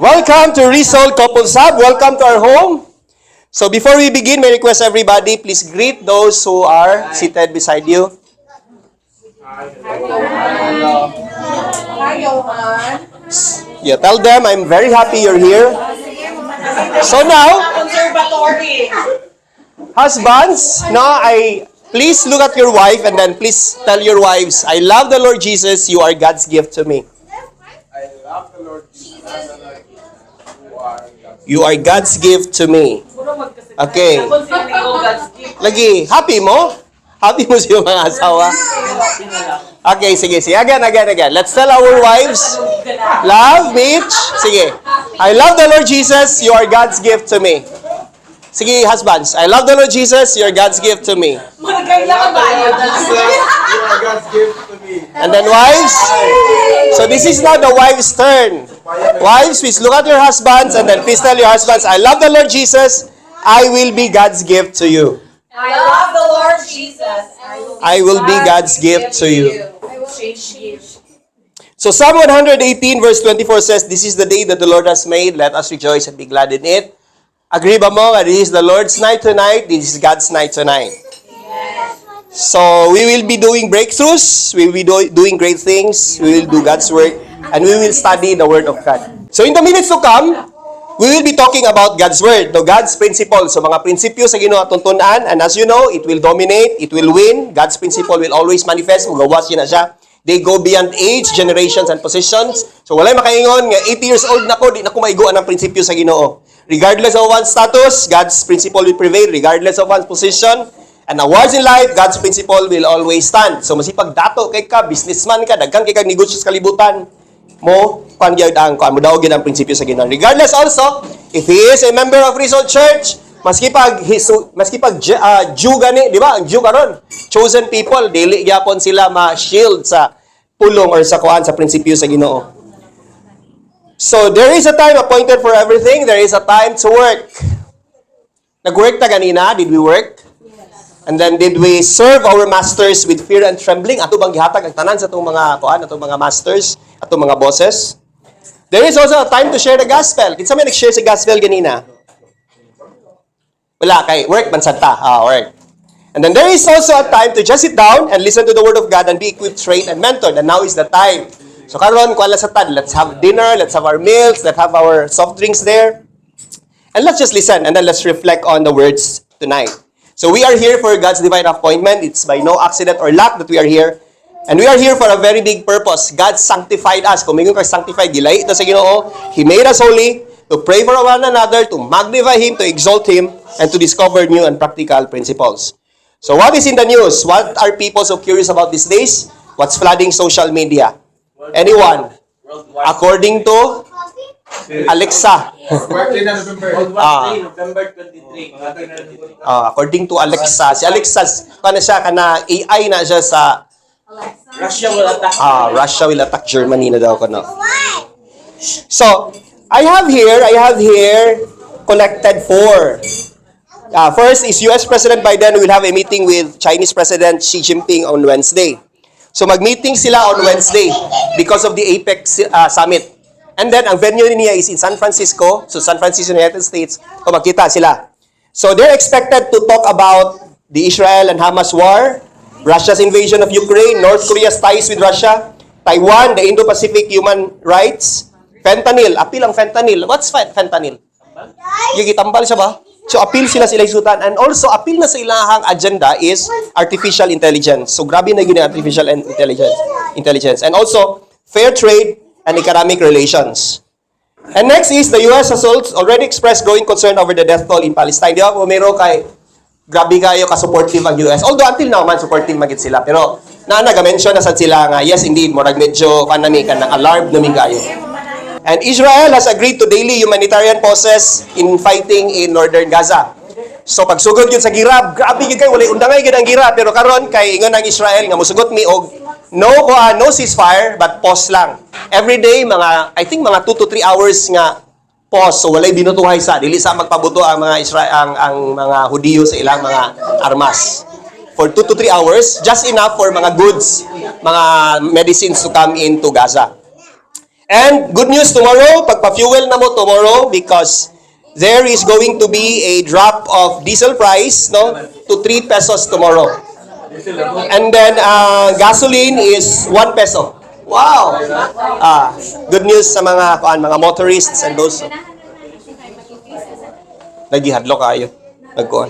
Welcome to Result Couples Hub. Welcome to our home. So before we begin, may request everybody, please greet those who are seated beside you. Yeah, tell them I'm very happy you're here. So now, husbands, please look at your wife and then please tell your wives, I love the Lord Jesus, you are God's gift to me. I love the Lord Jesus. You are God's gift to me. Okay. Lagi, happy mo? Happy mo siya mga asawa? Okay, sige. Again. Let's tell our wives. Love, Mitch. Sige. I love the Lord Jesus. You are God's gift to me. Sige, husbands. I love the Lord Jesus. You are God's gift to me. You are God's gift to me. And then wives. So this is now the wives' turn. Wives, please look at your husbands and then please tell your husbands, I love the Lord Jesus. I will be God's gift to you. I love the Lord Jesus. I will be God's gift to you. I will change you. So Psalm 118 verse 24 says, this is the day that the Lord has made. Let us rejoice and be glad in it. Agree ba mo? This is the Lord's night tonight. This is God's night tonight. Yes. So we will be doing breakthroughs. We will be doing great things. We will do God's work. And we will study the Word of God. So in the minutes to come, we will be talking about God's Word, God's principles. So mga prinsipyo sa Ginoo atong tun-an, and as you know, it will dominate, it will win. God's principle will always manifest. Magawas yun na siya. They go beyond age, generations, and positions. So walay makaingon nga 80 years old na ko, di na ko maiguan ang prinsipyo sa Ginoo. Regardless of one's status, God's principle will prevail. Regardless of one's position and awards in life, God's principle will always stand. So masipag dato kay ka, businessman ka, daghan kay kag negosyo sa kalibutan, mo kuan gyud ang kuan mo daw gyud ang prinsipyo sa Ginoo. Regardless also if he is a member of Result Church, maski pag Jew gani, di ba? Ang Jew karon, chosen people, dili gyapon sila ma-shield sa pulong or sa kuan sa prinsipyo sa Ginoo. So there is a time appointed for everything. There is a time to work. Nag-work ta ganina, did we work? And then did we serve our masters with fear and trembling? Ato bang gihatag ang tanan sa atong mga kuan, atong mga masters, atong mga bosses? There is also a time to share the gospel. Kinsa may nag-share sa gospel ganina? Wala kay work man sad ta. Work. And then there is also a time to just sit down and listen to the word of God and be equipped, trained, and mentored. And now is the time. So karon kuan la sa tad, let's have dinner, let's have our meals, let's have our soft drinks there. And let's just listen and then let's reflect on the words tonight. So we are here for God's divine appointment. It's by no accident or luck that we are here. And we are here for a very big purpose. God sanctified us. Kung mayroon kang sanctified, gilay ito sa Ginoo. He made us holy to pray for one another, to magnify Him, to exalt Him, and to discover new and practical principles. So what is in the news? What are people so curious about these days? What's flooding social media? Anyone? According to Alexa. November 23. According to Alexa. Si Alexa, kana AI na siya sa Russia will attack. Russia will attack Germany na daw ko, no? So, I have here collected 4. First is US President Biden will have a meeting with Chinese President Xi Jinping on Wednesday. So, mag-meeting sila on Wednesday because of the APEC summit. And then, ang venue niya is in San Francisco. So, San Francisco, United States. So, magkita sila. So, they're expected to talk about the Israel and Hamas war, Russia's invasion of Ukraine, North Korea's ties with Russia, Taiwan, the Indo-Pacific human rights, fentanyl. Appeal ang fentanyl. What's fentanyl? Yung itambal siya ba? So, appeal sila isutan. And also, appeal na sa ilahang agenda is artificial intelligence. So, grabe na yun yung artificial intelligence. And also, fair trade and economic relations. And next is, the U.S. has already expressed growing concern over the death toll in Palestine. Di ba po, meron kay, grabe kayo ka-supportive ang U.S. Although, until now man, supportive magit sila. Pero, nag-mention na sa sila nga, yes, indeed, morag medyo, alarmed namin kayo. And Israel has agreed to daily humanitarian pauses in fighting in northern Gaza. So, pagsugod yun sa gira, grabe yun kayo, wala undangay yun ang gira. Pero karon kay ingon ang Israel, nga musugot mi, og no ceasefire, but pause lang. Every day, I think mga 2 to 3 hours nga pause. So, walay binutuhay sa. Dili sa magpabuto ang mga ang mga Hudiyo sa ilang mga armas. For 2 to 3 hours, just enough for mga goods, mga medicines to come into Gaza. And good news tomorrow, pagpa-fuel na mo tomorrow because there is going to be a drop of diesel price, no, to 3 pesos tomorrow. And then gasoline is 1 peso. Wow! Good news sa mga motorists and those. Nagihadlo kayo. Nagkuhan.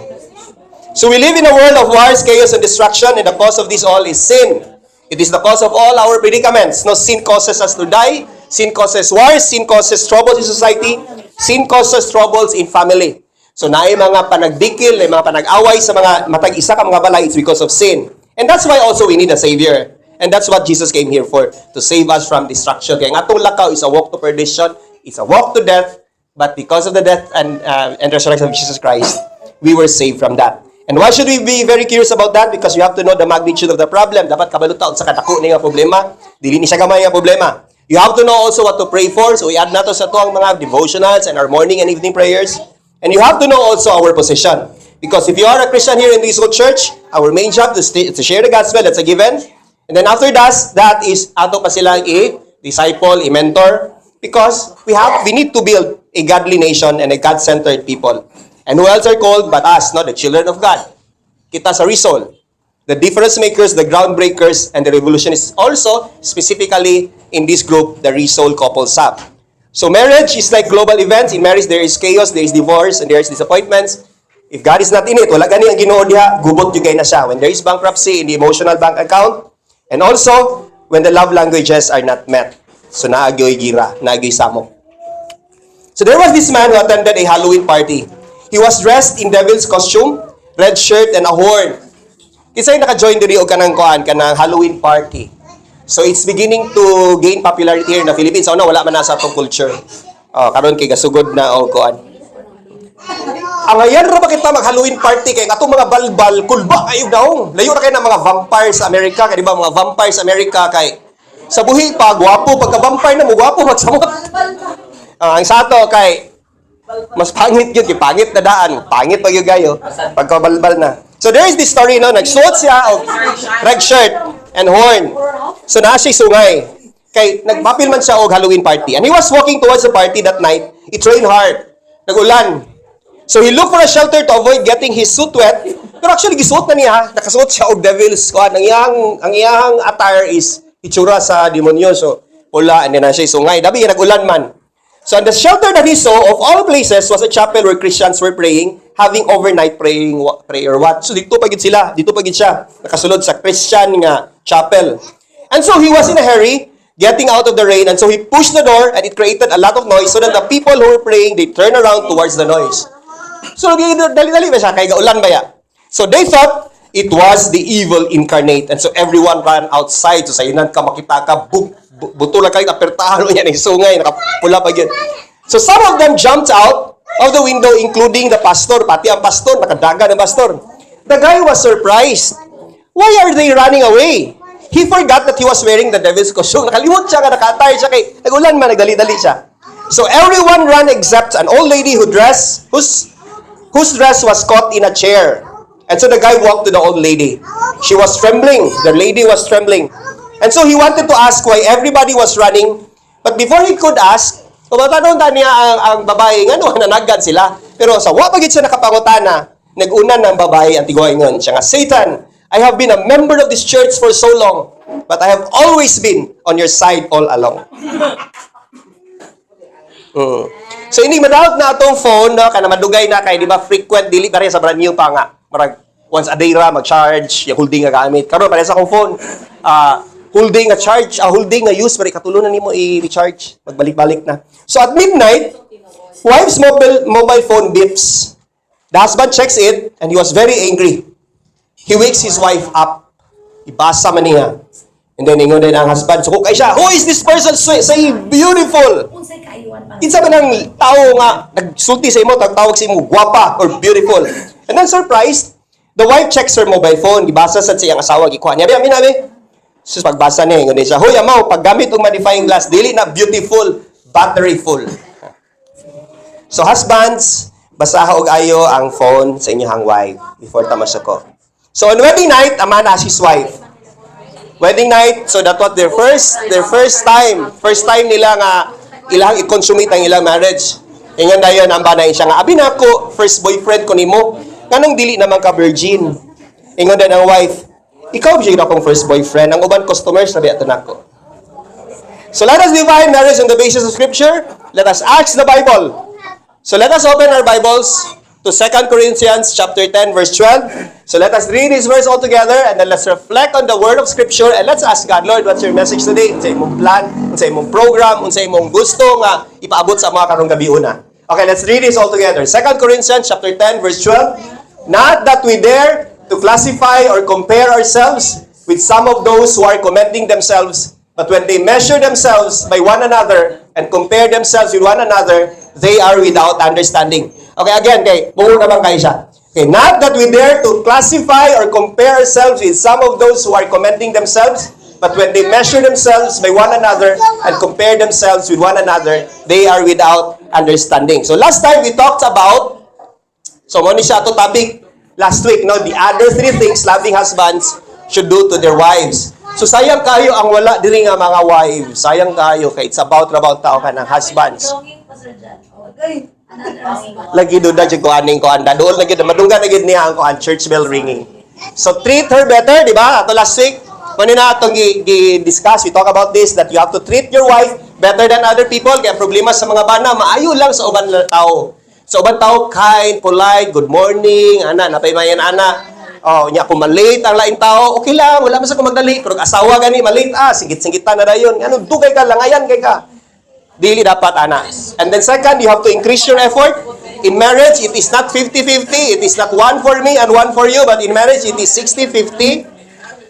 So we live in a world of wars, chaos, and destruction, and the cause of this all is sin. It is the cause of all our predicaments. No, sin causes us to die. Sin causes wars. Sin causes troubles in society. Sin causes troubles in family. So naay mga panagdikil, may mga panag-away sa mga matag-isa ka mga balay, it's because of sin. And that's why also we need a Savior. And that's what Jesus came here for, to save us from destruction. Kaya nga itong lakaw is a walk to perdition, it's a walk to death, but because of the death and resurrection of Jesus Christ, we were saved from that. And why should we be very curious about that? Because you have to know the magnitude of the problem. Dapat kabalutaon sa katako niya problema. Dili ni siya gamay nga problema. You have to know also what to pray for. So we add na to sa tuang mga devotionals and our morning and evening prayers. And you have to know also our position. Because if you are a Christian here in this whole church, our main job is to share the gospel. That's a given. And then after that is ato pa silang disciple, mentor. Because we need to build a godly nation and a God-centered people. And who else are called but us, no? The children of God. Kita sa Rizal. The difference makers, the groundbreakers, and the revolutionists. Also, specifically in this group, the Rizal couple sub. So marriage is like global events. In marriage, there is chaos, there is divorce, and there is disappointments. If God is not in it, wala gani ang Ginoo diha, gubot yung na siya. When there is bankruptcy in the emotional bank account, and also, when the love languages are not met. So naagyoy gira, naagyoy samok. So there was this man who attended a Halloween party. He was dressed in devil's costume, red shirt, and a horn. Kisay naka-join diri og kanang Halloween party. So it's beginning to gain popularity here in the Philippines. So wala man na sa atong culture. Karon kay gasugod na og kuan. Ang ayan ra ba kita mag-Halloween party kay atong mga balbal kulba ayo daong. Layo ra kay na mga vampires sa Amerika, kay di ba mga vampires sa Amerika kay sa buhi pa gwapo pagka-vampire na mo gwapo magsamot. Ang sato kay mas pangit yun, kay pangit na daan. Pangit pag yung gayo, pagkabalbal na. So there is this story, no? Nagsuot siya og red shirt and horn. So naa siya sungay. Kay nagpapil man siya og Halloween party. And he was walking towards the party that night. It rained hard. Nag-ulan. So he looked for a shelter to avoid getting his suit wet. Pero actually gisuot na niya. Nakasuot siya og devil's squad. Ang iyang attire is itsura sa demonyo. So pula and then na siya sungay. Dabi nag-ulan man. So the shelter that he saw, of all places, was a chapel where Christians were praying, having overnight prayer watch. So dito pagid sila, dito pagid siya, nakasulod sa Christian nga chapel. And so he was in a hurry, getting out of the rain, and so he pushed the door, and it created a lot of noise, so that the people who were praying, they turned around towards the noise. So dali-dali ba siya, kay gaulan ba ya? So they thought it was the evil incarnate, and so everyone ran outside. So sayunan ka, makita ka, buto lang kayo, apertahan mo yan, sungay, nakapula pa yun. So some of them jumped out of the window, including the pastor, pati ang pastor, nakadaga ng pastor. The guy was surprised. Why are they running away? He forgot that he was wearing the devil's costume. Nakalimot siya, nakatire siya, kay nagulan man, nagdali-dali siya. So everyone ran except an old lady whose dress was caught in a chair. And so the guy walked to the old lady. She was trembling. The lady was trembling. And so he wanted to ask why everybody was running. But before he could ask, tumatanong niya ang babae, nanagad sila. Pero sa wapagit siya nakapangutana, nag-unan ng babae ang tiguaingon. Siya nga, Satan, I have been a member of this church for so long, but I have always been on your side all along. So hindi madawat na atong phone, no, kana madugay na kay di ba frequent dili pare sa brand new pa nga. Marag once a day ra mag-charge, yung holding nga gamit. Karon pare sa akong phone, holding nga charge, holding nga use, pare katulunan nimo i-recharge, magbalik-balik na. So at midnight, wife's mobile phone beeps. The husband checks it and he was very angry. He wakes his wife up. Ibasa man niya. And then ingon din ang husband, so kay siya, who is this person say beautiful? Kinsa man ang tao nga nagsulti sa imo, tawag sa imo gwapa or beautiful. And then surprised, the wife checks her mobile phone, gibasa sa siyang asawa, gikuha niya. Abi. So pagbasa niya, ingon siya, "Hoy amaw, paggamit og magnifying glass, dili na beautiful, battery full." So husbands, basaha og ayo ang phone sa inyong wife before ta masako. So on wedding night, a man asked his wife, wedding night. So that was their first time nila nga ilang i-consummate ang ilang marriage. Ingon dayon ang banay siya nga abi nako first boyfriend ko nimo. Kanang dili naman ka virgin. Ingon din ang wife, ikaw gyud akong first boyfriend. Ang uban customers sabi ato nako. So let us define marriage on the basis of scripture. Let us ask the Bible. So let us open our Bibles to 2 Corinthians chapter 10 verse 12. So let us read this verse all together and then let's reflect on the word of scripture and let's ask God, Lord, what's your message today? Unsa imong plan, unsa imong program, unsa imong gusto nga ipaabot sa mga karong gabi una. Okay, let's read this all together. 2 Corinthians chapter 10 verse 12. Not that we dare to classify or compare ourselves with some of those who are commending themselves, but when they measure themselves by one another and compare themselves with one another, they are without understanding. Okay, again, kay buo naman kayo siya. Okay, not that we dare to classify or compare ourselves with some of those who are commending themselves, but when they measure themselves by one another and compare themselves with one another, they are without understanding. So last time we talked about, so mo ni siya to topic last week, no, the other three things loving husbands should do to their wives. So sayang kayo ang wala diri nga mga wives. Sayang kayo kay it's about tao ka ng husbands. Lagi doon na ko aning ko anda doon lagi madunggan lagi niya ang ko ang church bell ringing. So treat her better, di ba? Ato last week, kunin na atong gi-discuss, we talk about this that you have to treat your wife better than other people. Kaya problema sa mga bana, maayo lang sa uban tao. Sa uban tao, kind, polite, good morning, ana, napaymayan ana. Oh, nya kung malate ang lain tao, okay lang, wala man sa kung magdali. Pero asawa gani, malate, singit-singitan na dayon. Ano, dugay ka, langayan kay ka. Dili dapat, ana. And then second, you have to increase your effort. In marriage, it is not 50-50. It is not one for me and one for you. But in marriage, it is 60-50.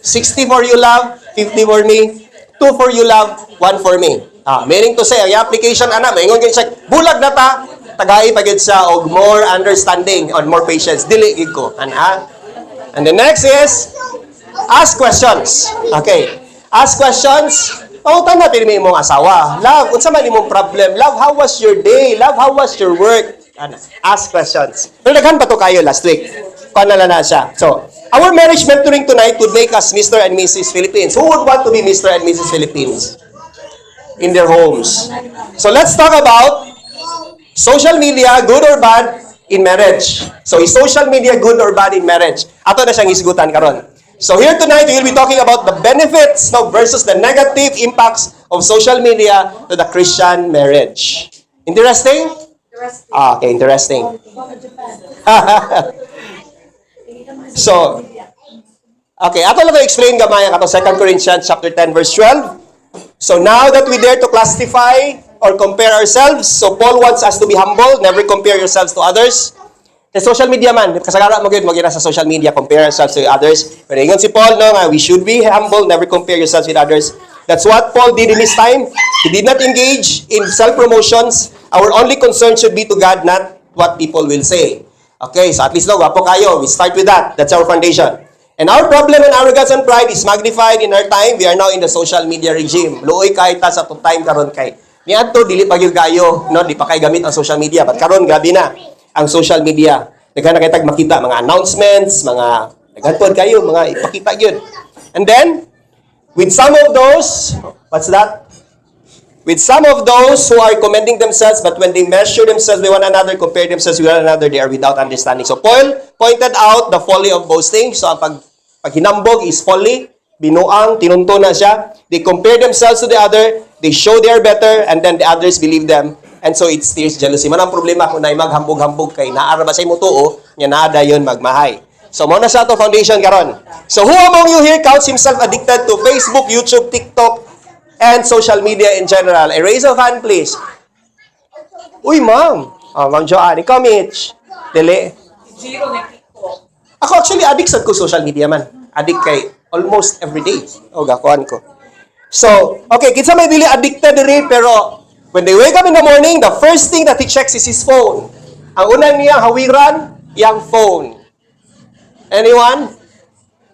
60 for you love, 50 for me. 2 for you love, 1 for me. Meaning to say, ang application, ana, maingon kayo siya, bulag na ta, tagay pagid sa og more understanding and more patience. Dili gid ko, ana. And the next is, ask questions. Okay. Ask questions. Pautan na pirmi imong asawa. Love, unsa man imong problem? Love, how was your day? Love, how was your work? Ask questions. Pero daghan pa to kayo last week. Kuan na siya. So, our marriage mentoring tonight would make us Mr. and Mrs. Philippines. Who would want to be Mr. and Mrs. Philippines? In their homes. So, let's talk about social media, good or bad, in marriage. So, is social media good or bad in marriage? Ato na siyang isgutan karon. So, here tonight, we will be talking about the benefits versus the negative impacts of social media to the Christian marriage. Interesting? Okay, interesting. So, okay, ato lang explain gamay ang 2 Corinthians chapter 10 verse 12. So, now that we dare to classify or compare ourselves, so Paul wants us to be humble, never compare yourselves to others. Sa social media man, kasagara mo gyud sa social media, compare ourselves to others. Pero ingon si Paul, no, we should be humble, never compare yourselves with others. That's what Paul did in his time. He did not engage in self-promotions. Our only concern should be to God, not what people will say. Okay, so at least no, wapo kayo. We start with that. That's our foundation. And our problem and arrogance and pride is magnified in our time. We are now in the social media regime. Luoy kay ta sa time karon kay. Niadto dili pa gyud kayo, no, di pa kay gamit ang social media. But karon gabi na ang social media. Daghan na kay tag makita mga announcements, mga daghan kayo, mga ipakita gyud. And then with some of those, what's that? With some of those who are commending themselves, but when they measure themselves with one another, compare themselves with one another, they are without understanding. So Paul pointed out the folly of boasting. So ang paghinambog is folly. Binuang, tinunto na siya. They compare themselves to the other, they show they are better, and then the others believe them. And so it stirs jealousy. Man ang problema kung naay maghambog-hambog kay naara ba sa imo tuo, nya naa dayon magmahay. So mo na sa to foundation karon. So who among you here counts himself addicted to Facebook, YouTube, TikTok, and social media in general? A raise of hand, please. Uy, ma'am. Ma'am Joanne. Ikaw, Mitch. Dili. Zero na TikTok. Ako actually, addict sad ko social media man. Addict kay almost every day. O, gakuan ko. So, okay, kinsa may dili addicted diri, pero when they wake up in the morning, the first thing that he checks is his phone. Ang unang niyang hawiran, iyang phone. Anyone?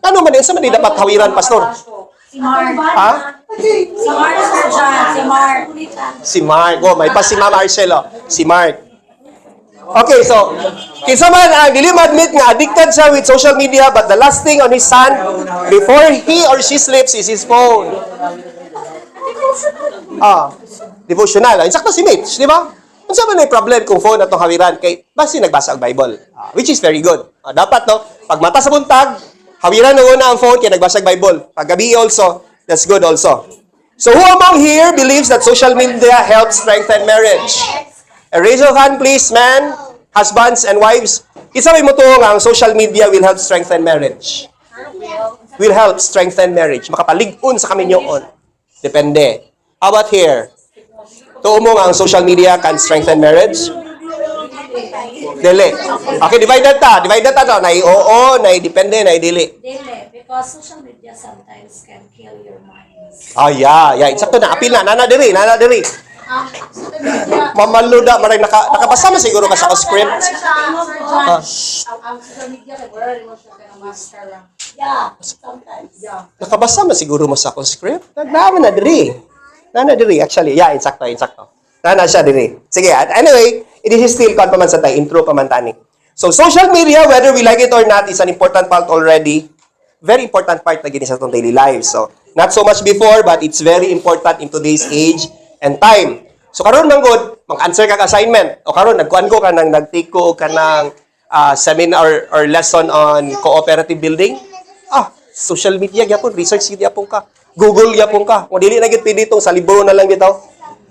Ano man yun? Sa man dapat hawiran, Pastor? Si Mark. Ha? Si Mark sa dyan. Si Mark. Si Mark. Oh, may pa si Ma'am Marcelo. Si Mark. Okay, so, kinsa man ang dili ma-admit nga addicted siya with social media but the last thing on his hand before he or she sleeps is his phone. Devotional. Insakto si Mitch, di ba? Unsa man may problem kung phone atong hawiran kay basi nagbasa og Bible. Which is very good. Dapat no, pag mata sa buntag, hawiran na una ang phone kay nagbasa og Bible. Pag gabi also, that's good also. So who among here believes that social media helps strengthen marriage? Raise your hand please, man, husbands and wives. Isa may mutuo nga ang social media will help strengthen marriage. Will help strengthen marriage. Makapalig-on sa kaminyoon. Depende. How about here? Tuo mo nga ang social media can strengthen marriage? Dili. Okay, divided ta. Divided ta. Nay oo, nay depende, nay dili. Dili, because social media sometimes can kill your minds. Yeah. Insakto na. Apil na. Nana diri. Social media, Mamaluda. Maray nakabasa na siguro ka sa script. Ang social media, wala rin mo siya ka ng master lang. yeah, sometimes. Yeah. Nakabasa man siguro mo sa script. Nagdama na diri. Nana diri. Actually, yeah, insakto. Nana siya diri. Sige, anyway, it is still kon pa man sa tay. Intro pa man tani. So, social media, whether we like it or not, is an important part already. Very important part na gini sa itong daily lives. So, not so much before, but it's very important in today's age and time. So, karon man good, mag-answer ka assignment. O karon nagkuan ko ka nang nag-take ko ka ng seminar or lesson on cooperative building. Social media gyapon, research gyapon ka. Google gyapon ka. Kung dili na gid pwede itong sa libro na lang bitaw.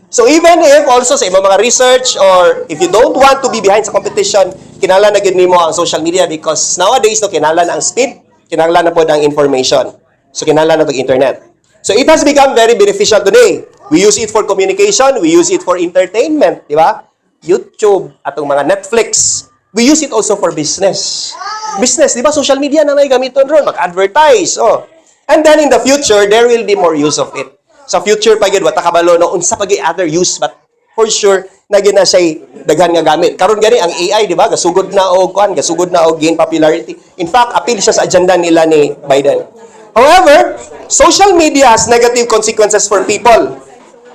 So, even if also sa ibang mga research or if you don't want to be behind sa competition, kinahanglan na gid nimo ang social media because nowadays no kinahanglan ang speed, kinahanglan na po ang information. So, kinahanglan na itong internet. So, it has become very beneficial today. We use it for communication, we use it for entertainment, di ba? YouTube, atong mga Netflix. We use it also for business. Business, di ba? Social media na may gamiton ron, mag-advertise. And then in the future, there will be more use of it. Sa future pa gid wata kabalo no unsa pa gid other use but for sure na gina siya daghan nga gamit. Karon gani ang AI, di ba? Gasugod na og gain popularity. In fact, appeal siya sa agenda nila ni Biden. However, social media has negative consequences for people.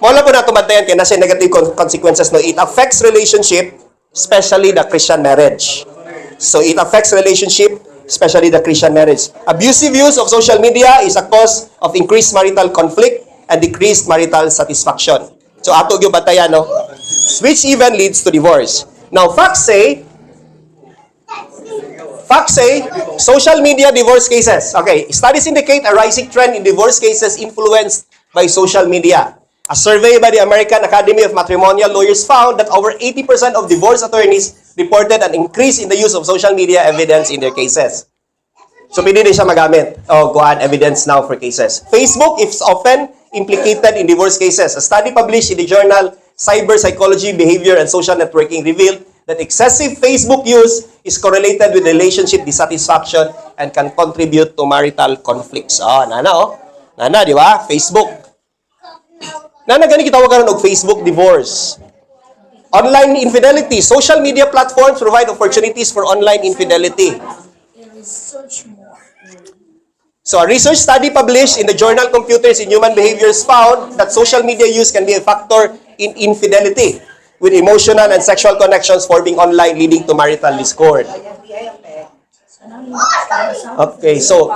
Wala po na tumantayan kaya na siya negative consequences. No? It affects relationship, especially the Christian marriage. So, it affects relationship, especially the Christian marriage. Abusive use of social media is a cause of increased marital conflict and decreased marital satisfaction. So, ato yung batayan, no? Which even leads to divorce. Now, facts say, social media divorce cases. Okay, studies indicate a rising trend in divorce cases influenced by social media. A survey by the American Academy of Matrimonial Lawyers found that over 80% of divorce attorneys reported an increase in the use of social media evidence in their cases. So, pwede din siya magamit. Go ahead, evidence now for cases. Facebook is often implicated in divorce cases. A study published in the journal Cyber Psychology, Behavior, and Social Networking revealed that excessive Facebook use is correlated with relationship dissatisfaction and can contribute to marital conflicts. Nana, di ba? Facebook. Nana, gani kita wagaran og Facebook divorce. Online infidelity. Social media platforms provide opportunities for online infidelity. Research more. So, a research study published in the journal Computers in Human Behaviors found that social media use can be a factor in infidelity, with emotional and sexual connections forming online leading to marital discord. Okay, so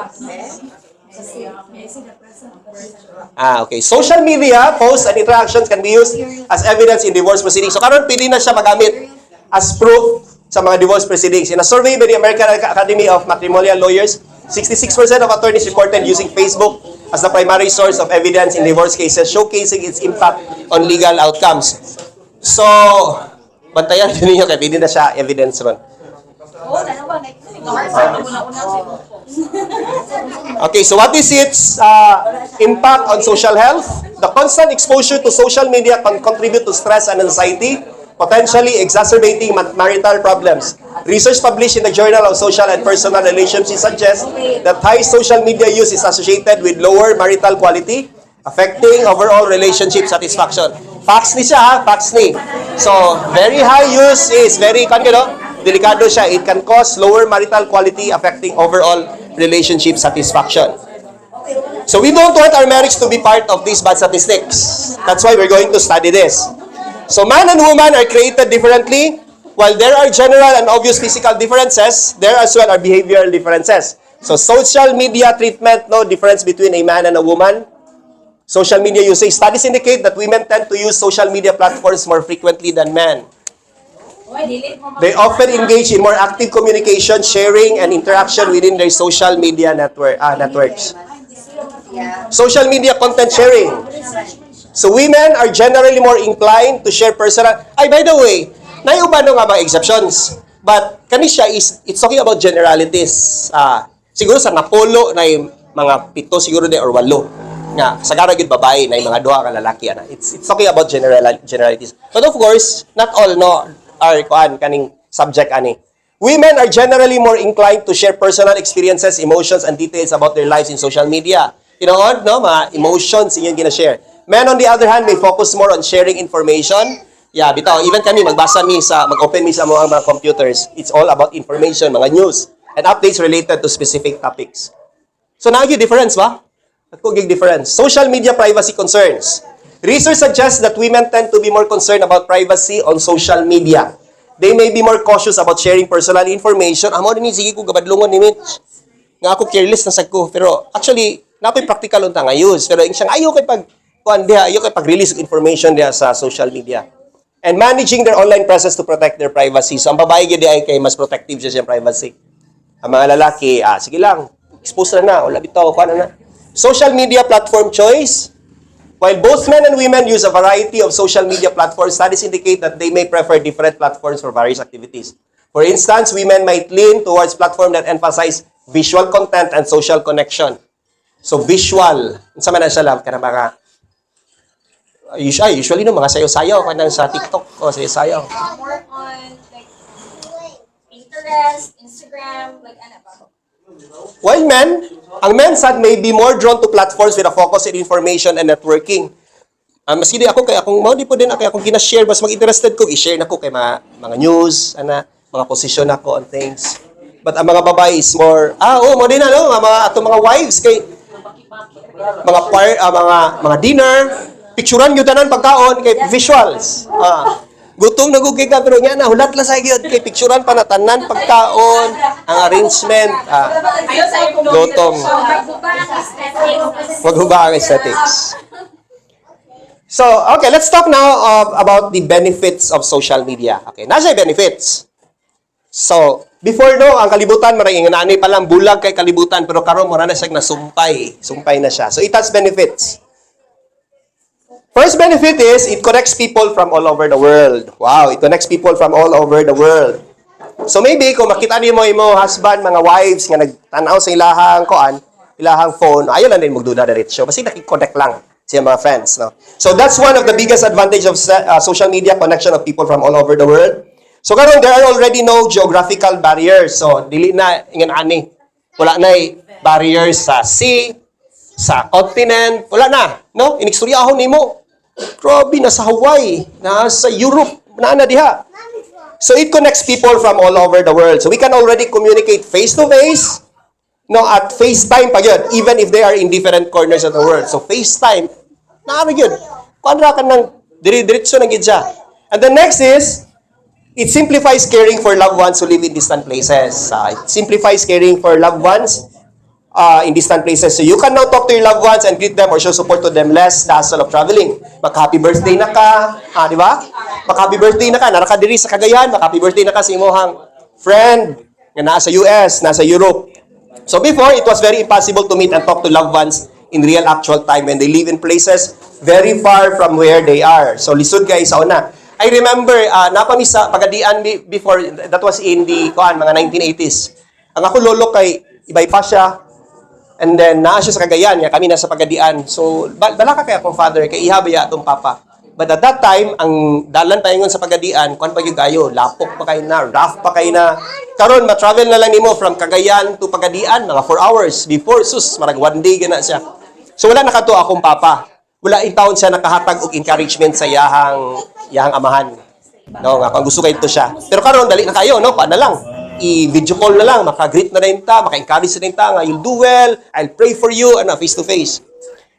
okay. Social media posts and interactions can be used as evidence in divorce proceedings. So karon pwede na siya magamit as proof sa mga divorce proceedings. In a survey by the American Academy of Matrimonial Lawyers, 66% of attorneys reported using Facebook as the primary source of evidence in divorce cases, showcasing its impact on legal outcomes. So, bantayan din niyo kay pwede na siya evidence ron. Okay, so what is its impact on social health? The constant exposure to social media can contribute to stress and anxiety, potentially exacerbating marital problems. Research published in the Journal of Social and Personal Relationships suggests that high social media use is associated with lower marital quality, affecting overall relationship satisfaction. Facts ni siya, ha? Facts ni. So, very high use is very, delikado siya. It can cause lower marital quality, affecting overall relationship satisfaction. So, we don't want our marriage to be part of these bad statistics. That's why we're going to study this. So, man and woman are created differently. while there are general and obvious physical differences, there as well are behavioral differences. So social media treatment, no difference between a man and a woman. Social media usage. Studies indicate that women tend to use social media platforms more frequently than men. They often engage in more active communication, sharing, and interaction within their social media networks. Social media content sharing. So women are generally more inclined to share personal. Ay, by the way, naiuban nga mga exceptions. But kani siya it's talking about generalities. Siguro sa napolo na mga 7 siguro or 8 nga sagara gid babae na mga 2 ka lalaki ana. It's talking about generalities. But of course, not all no are kaning subject ani. Women are generally more inclined to share personal experiences, emotions, and details about their lives in social media. You know, no, mga emotions inyong gina-share. Men, on the other hand, may focus more on sharing information. Yeah, bitaw, even kami, mag-open mi sa mga computers. It's all about information, mga news, and updates related to specific topics. So, naagi difference ba? Nagkugig difference. Social media privacy concerns. Research suggests that women tend to be more concerned about privacy on social media. They may be more cautious about sharing personal information. Amo din sige ko gabadlongon ni Mitch. Nga ako careless na sad ko, pero actually nakoy practical unta nga use. Pero siyang ayo kay pag-release of information diha sa social media. And managing their online presence to protect their privacy. So ang babae gid ay kay mas protective siya sa privacy. Ang mga lalaki, sige lang, expose na wala bitaw kuan na. Social media platform choice. While both men and women use a variety of social media platforms, studies indicate that they may prefer different platforms for various activities. For instance, women might lean towards platforms that emphasize visual content and social connection. So visual, unsa man siya lang kana mga usually no mga sayaw-sayaw kanang sa TikTok o sayaw-sayaw. More on like Pinterest, Instagram, like ano ba? While ang men sad may be more drawn to platforms with a focus in information and networking. Maski di ako kay akong mao di po din akong gina-share mas mag-interested ko i-share nako kay mga news mga position ako on things. But ang mga babae is more mo din no mga wives kay mga dinner, picturean gyud tanan pagkaon kay visuals. Gutom na gugay ka pero nya na hulat la sa gyud kay picturean pa na tanan pagkaon, ang arrangement. Gutom. Maghuba ang aesthetics. So, okay, let's talk now about the benefits of social media. Okay, nasa benefits. So, before no, ang kalibutan maray inganani pa lang bulag kay kalibutan pero karon mura na siya nasumpay. Sumpay na siya. So, it has benefits. First benefit is it connects people from all over the world. Wow, it connects people from all over the world. So maybe kung makita niyo mo imo husband, mga wives nga nagtanaw sa ilahang phone, ayo lang din magduda diretso. Basta nakikonnect lang sa mga friends, no. So that's one of the biggest advantage of social media, connection of people from all over the world. So karon there are already no geographical barriers. So dili na ingon ani. Wala na barriers sa sea, sa continent, wala na, no? Inikstoryahan nimo. Grabe, nasa Hawaii, nasa Europe, na diha. So it connects people from all over the world. So we can already communicate face-to-face, no, at FaceTime pa yun, even if they are in different corners of the world. So FaceTime, naami yun. Kuandra ka ng diri-diretso na gidya. And the next is, it simplifies caring for loved ones who live in distant places. It simplifies caring for loved ones in distant places. So you can now talk to your loved ones and greet them or show support to them less the hassle of traveling. Mag-happy birthday na ka, di ba? Mag-happy birthday na ka, narakadiri sa Cagayan, mag-happy birthday na ka sa imohang friend na nasa US, nasa Europe. So before, it was very impossible to meet and talk to loved ones in real actual time when they live in places very far from where they are. So lisod kayo sa una. I remember, napami sa Pagadian before, that was in the mga 1980s. Ang ako lolo kay ibay pa siya. And then, naa siya sa Cagayan, kami nasa Pagadian. So, bala ka kaya akong father, kay ihabaya atong papa. But at that time, ang dalan pa yun sa Pagadian, kuan pa yung kayo, lapok pa kayo na, rough pa kayo na. Karon ma-travel na lang nimo from Cagayan to Pagadian, mga 4 hours. Before, marag 1 day gana siya. So, wala nakato akong papa. Wala in taon siya nakahatag og encouragement sa yahang amahan. No, nga kung gusto kayo ito siya. Pero karon dali na kayo, no? Paano lang? I-video call na lang, maka-greet na rin ta, maka-encourage na rin ta, nga, you'll do well, I'll pray for you, face-to-face.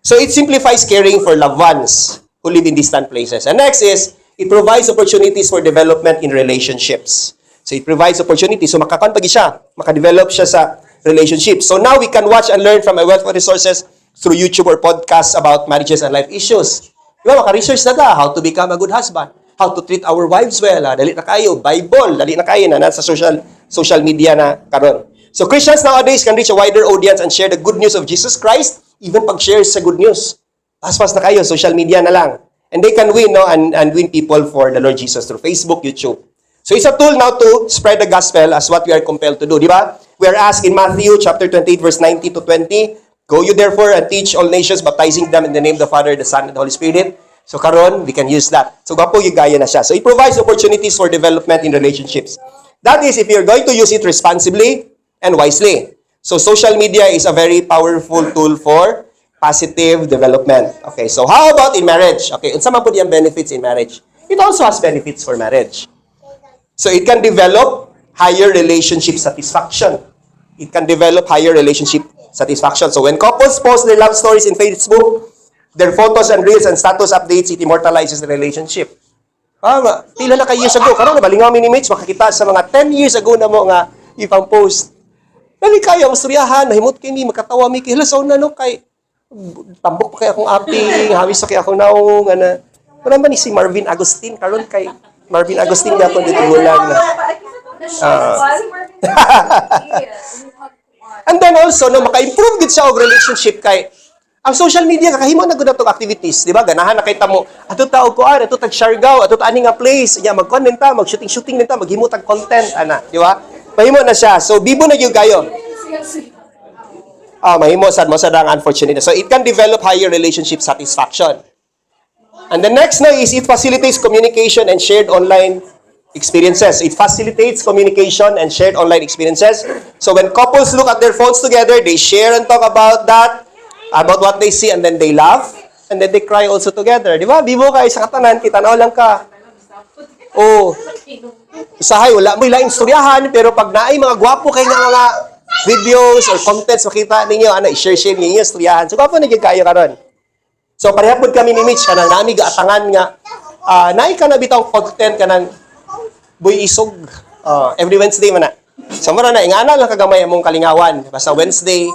So, it simplifies caring for loved ones who live in distant places. And next is, It provides opportunities for development in relationships. So it provides opportunities. So makakantagi siya. Makadevelop siya sa relationships. So now we can watch and learn from a wealth of resources through YouTube or podcasts about marriages and life issues. Diba, maka-research na ta how to become a good husband, how to treat our wives well. Dali na kayo. Bible, dali na kayo na nasa social media na karon. So Christians nowadays can reach a wider audience and share the good news of Jesus Christ, even pag-share sa good news. Paspas na kayo, social media na lang. And they can win, no, and win people for the Lord Jesus through Facebook, YouTube. So it's a tool now to spread the gospel as what we are compelled to do, di ba? We are asked in Matthew chapter 28, verse 19 to 20, "Go you therefore and teach all nations, baptizing them in the name of the Father, the Son, and the Holy Spirit." So karon, we can use that. So gapo yung gaya na siya. So it provides opportunities for development in relationships. That is, if you're going to use it responsibly and wisely. So social media is a very powerful tool for positive development. Okay, so how about in marriage? Okay, unsa man po diyang benefits in marriage? It also has benefits for marriage. So it can develop higher relationship satisfaction. It can develop higher relationship satisfaction. So when couples post their love stories in Facebook, their photos and reels and status updates, it immortalizes the relationship. Pila na ka years ago, karon nabalingaw mi ni Mitch, makakita sa mga 10 years ago na mo nga ipang post. Dali kayo, masturyahan, nahimot kini, makatawa mi kay so na no kay tambok pa kay akong aping, hawis sa kay akong naong, ana. Wala man ni si Marvin Agustin, karon kay Marvin Agustin nga po dito bulag na. And then also, no, maka-improve gid siya og relationship kay ang social media kakahimo na gud atong activities, di ba? Ganahan na kay tamo. Ato ta og kuan, ato tag Siargao, ato ta ani nga place, nya mag-content ta, mag-shooting nita, maghimo tag content ana, di ba? Mahimo na siya. So bibo na gyud kayo. Mahimo sad mo sad ang unfortunate. So it can develop higher relationship satisfaction. And the next now is it facilitates communication and shared online experiences. It facilitates communication and shared online experiences. So when couples look at their phones together, they share and talk about that, about what they see, and then they laugh, and then they cry also together. Di ba? Bibo kayo sa katanan, kitanaw lang ka. Oh, usahay, wala mo ilang istoryahan, pero pag naay mga gwapo kayo nga mga videos or contents, makita ninyo, i-share ninyo istoryahan. So, gwapo na kayo karon. So, parehapod kami ni Mitch, kanang nami gaatangan nga, naay ka na bitang content, kanang Boy Isog, every Wednesday man na. So, mara na, ingana lang kagamay among kalingawan. Basta Wednesday,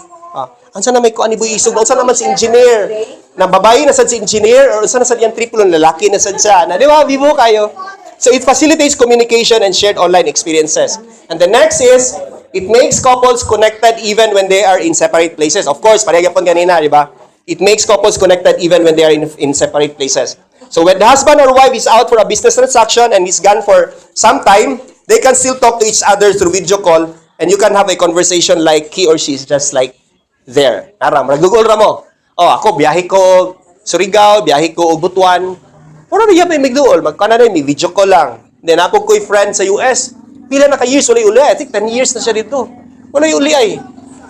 ansa na may kuan ni Boy Isog, ansa naman si engineer, na babae na sad si engineer, or ansa na sad yung triplon, lalaki na sad siya. Na, di ba, bibo kayo. So, it facilitates communication and shared online experiences. And the next is, it makes couples connected even when they are in separate places. Of course, parehag po ganina, di ba? It makes couples connected even when they are in separate places. So when the husband or wife is out for a business transaction and is gone for some time, they can still talk to each other through video call and you can have a conversation like he or she is just like there. Aram, ragugol ra mo. Oh, ako biyahe ko Surigao, biyahe ko og Butuan. Puro niya pa migduol, magkana na may video call lang. Then ako ko'y friend sa US. Pila na ka years wala uli. I think 10 years na siya dito. Wala uli ay.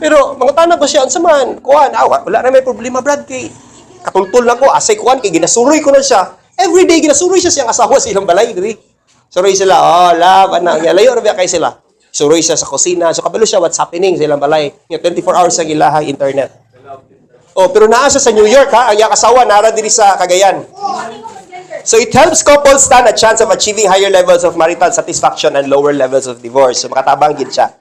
Pero mga tanong ko siya, unsa man, kuan, wala na may problema Brad kay katultul na ko, asay kuan kay ginasuroy ko na siya. Every day ginasuroy siya siyang asawa sa ilang balay diri. Suroy sila, love, ana, layo ra biya kay sila. Suroy siya sa kusina, so kabalo siya what's happening sa ilang balay. 24 hours sa gilaha internet. Oh, pero naa siya sa New York ha, ang iyang asawa nara diri sa Cagayan. So it helps couples stand a chance of achieving higher levels of marital satisfaction and lower levels of divorce. So makatabang gid siya.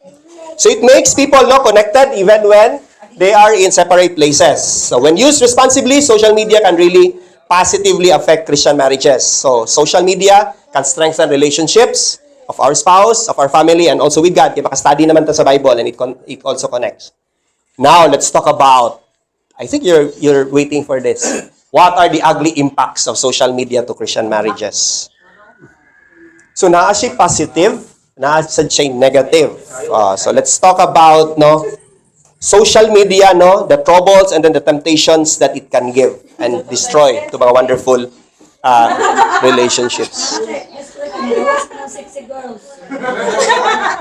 So it makes people connected even when they are in separate places. So when used responsibly, social media can really positively affect Christian marriages. So social media can strengthen relationships of our spouse, of our family, and also with God. Kaya makastudy naman to sa Bible and it also connects. Now, let's talk about, I think you're waiting for this. What are the ugly impacts of social media to Christian marriages? So naa siya positive, naa siya negative. So let's talk about social media, the troubles and then the temptations that it can give and destroy to mga wonderful relationships. Sexy girls.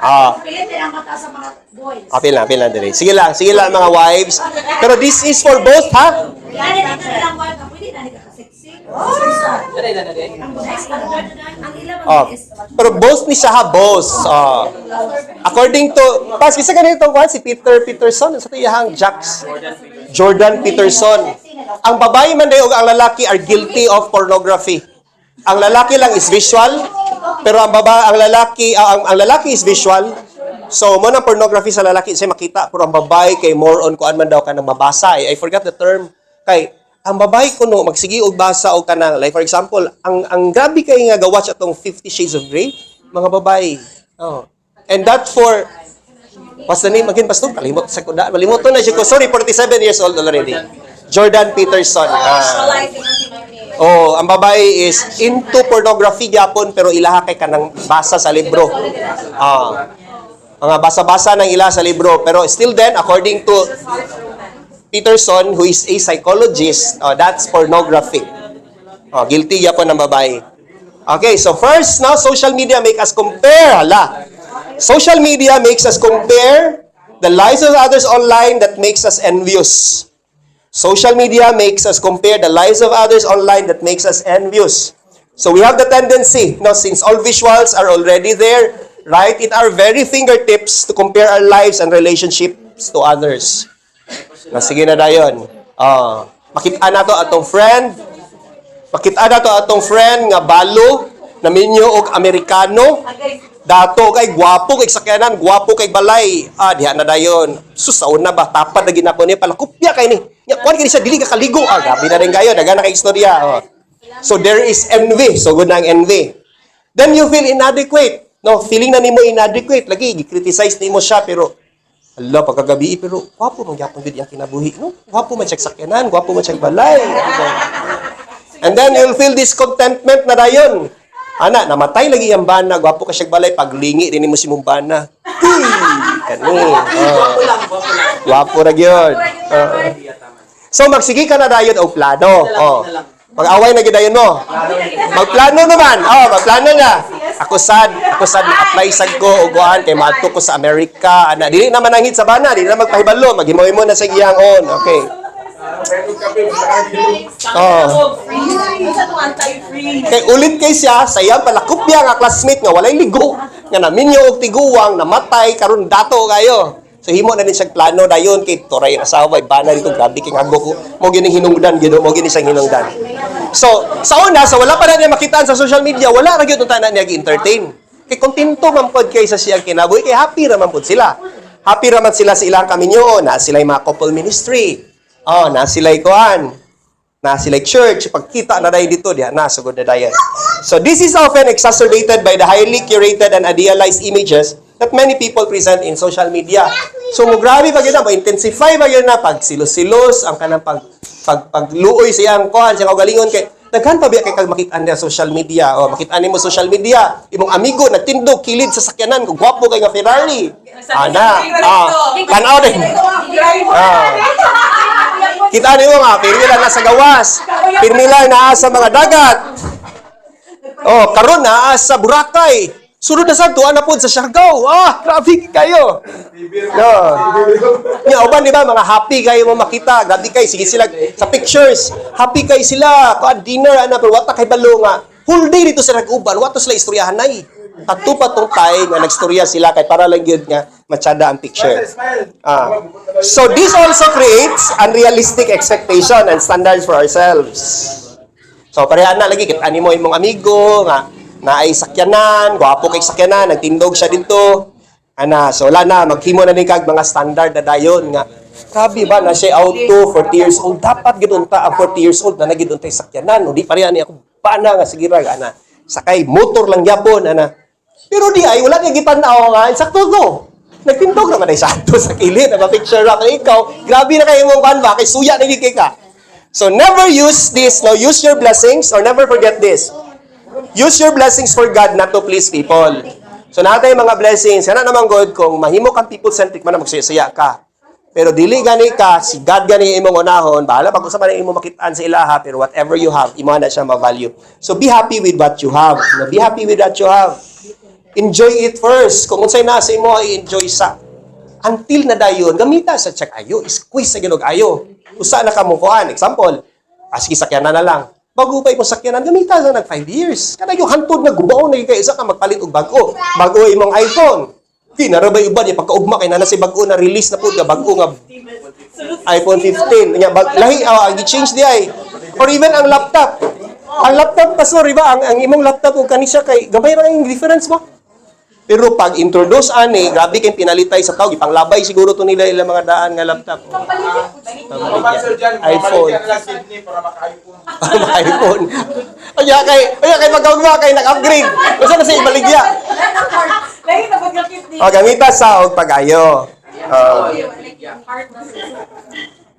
Ah, Pilit din ang mata sa mga boys. apil na dire. Sige lang mga wives. Pero this is for both, ha? Yan din ang kanilang wife. Pwede na nila ka-sexy. Ang ilang is... Pero both ni siya, ha? Both. According to, pas kisa ganito si Peter Peterson, sa tiyahang Jordan Peterson. Ang babae man dayo ug ang lalaki are guilty of pornography. ang lalaki lang is visual, pero ang lalaki is visual. So, mo na pornography sa lalaki, siya makita, pero ang babae kay more on kuan man daw ka nang mabasa. I forgot the term. Kay, ang babae ko no, magsige og basa o kanang, like for example, ang grabe kay nga ga-watch atong 50 Shades of Grey, mga babae. Oh. And that for, what's the name again, Pastor? Kalimot na siya ko. Sorry, 47 years old already. Jordan Peterson. Ang babae is into pornography gyapon pero ilaha kay kanang basa sa libro. Mga basa-basa ng ila sa libro. Pero still then, according to Peterson, who is a psychologist, that's pornography. Guilty gyapon ng babae. Okay, so first, now, social media make us compare. Social media makes us compare the lives of others online that makes us envious. Social media makes us compare the lives of others online that makes us envious. So we have the tendency, since all visuals are already there, right in our very fingertips to compare our lives and relationships to others. Sige na dayon. Makita na to atong friend. Makita na to atong friend nga balo, naminyo og Amerikano. Dato kay gwapo kay sakyanan, gwapo kay balay. Diha na dayon. Susaon na ba tapad na ginako niya pala kopya kay ni. Nya kuan kini siya dili ka kaligo. Gabi na rin kayo, daga na kay istorya. So there is envy. So good na ang envy. Then you feel inadequate. Feeling na nimo inadequate lagi gi-criticize nimo siya pero hala pagkagabi pero gwapo man gyapon gid ang kinabuhi, no? Gwapo man siya sakyanan, gwapo man siya balay. And then you'll feel discontentment na dayon. Ana, namatay lagi ang bana, gwapo ka siya balay, paglingi rin mo si mong bana. Kani. Gwapo ra gyud. So magsigi ka na dayon og plano. Pag-away na gidayon mo. Magplano naman. Magplano na. Ako sad apply sad ko og kuan kay maadto ko sa Amerika. Ana, dili naman ang hit sa bana, dili na magpahibalo, maghimo-himo na sa iyang on. Okay. Kay ulit kay siya, sayang pala kopya nga classmate nga walay ligo, nga naminyo og tiguwang, namatay karon dato kayo. So himo na din siya plano dayon kay toray asawa bana dito grabe kay ngago ko. Mo gining hinungdan gyud, mo gining siyang hinungdan. So sa una, wala pa na niya makitaan sa social media, wala ra gyud tanan niya gi-entertain. Kay kontento man pod kay sa siyang kinabuhi, kay happy ra man pod sila. Happy ra man sila sa ilang kaminyo, na sila mga couple ministry. Na sila'y kuan. Na sila'y church. Pagkita na dahil dito, diya na, sugod na dahil. So this is often exacerbated by the highly curated and idealized images that many people present in social media. So grabe pa yun na, intensify pa yun na, pag silos-silos, ang kanang pagluoy siyang kuan, siyang kagalingon kay, daghan pa biya kay kag makita niya social media. Makita mo social media, imong amigo nagtindog kilid sa sakyanan, kung gwapo kay nga Ferrari. Tanaw din. Kita niyo nga, pirmila na sa gawas. Pirmila na sa mga dagat. Karon na sa Boracay. Sunod na sa tuwa na po sa Siargao. Grabe kayo. Uban, di ba, mga happy kayo mo makita. Grabe kayo, sige sila sa pictures. Happy kayo sila. Dinner, pero wata kay balo nga. Whole day dito sa nag-uban. Wata sila istoryahan na Tatu pa tong tay nga nagstorya sila kay para lang yun nga matsada ang picture. So this also creates unrealistic expectation and standards for ourselves. So pareha na lagi kita mo imong amigo nga naay sakyanan, gwapo kay sakyanan, nagtindog siya dito. So wala na maghimo na ni kag mga standard na dayon nga grabe ba na siya auto 40 years old dapat gid unta ang 40 years old na nagid untay sakyanan no di pareha ni ako bana nga sige ra ana sakay motor lang gyapon Pero di ay, wala niya gitanaw nga. Sakto to. Nagtindog naman ay sakto sa kilid. Nagpa-picture na kay ikaw. Grabe na kayo mong kanba. Kay suya na gigay ka. So never use this. Now, use your blessings or never forget this. Use your blessings for God, not to please people. So natay mga blessings. Kana naman God, kung mahimo kang people-centric man na magsaya ka. Pero dili gani ka, si God gani imong unahon, bahala pag usapan imo makitaan sa ilaha, pero whatever you have, imo na siya ma-value. So be happy with what you have. Be happy with what you have. Enjoy it first. Kung unsay nasa imo i-enjoy sa until na dayon gamita sa check ayo, squeeze sa ginog ayo. Usa na ka mo kuan. Example, sige sakyanan na lang. Bago pa imong sakyanan gamita sa nag 5 years. Kada yung hantod na gubaon na kay isa ka magpalit og bago. Bago imong iPhone. Kinara ba iba di pagkaugma kay nana si bago na release na pud nga bago nga iPhone 15. Nya lahi ang gi-change di ay. Or even ang laptop. Ang laptop, pastor, iba, ang imong laptop o kanisya kay, gamay ra ang difference ba? Pero pag introduce ani, grabe kayong pinalitay sa tao, ipanglabay siguro to nila ilang mga daan nga laptop. Mga pastor dyan, iPhone. mamalik ka na lang kidney para maka-iPhone. iPhone. Kaya kay magkagawa kay nag-upgrade. Basta na sa ibaligya. Lagi na pagkakit ni. O, gamita sa og pag-ayo.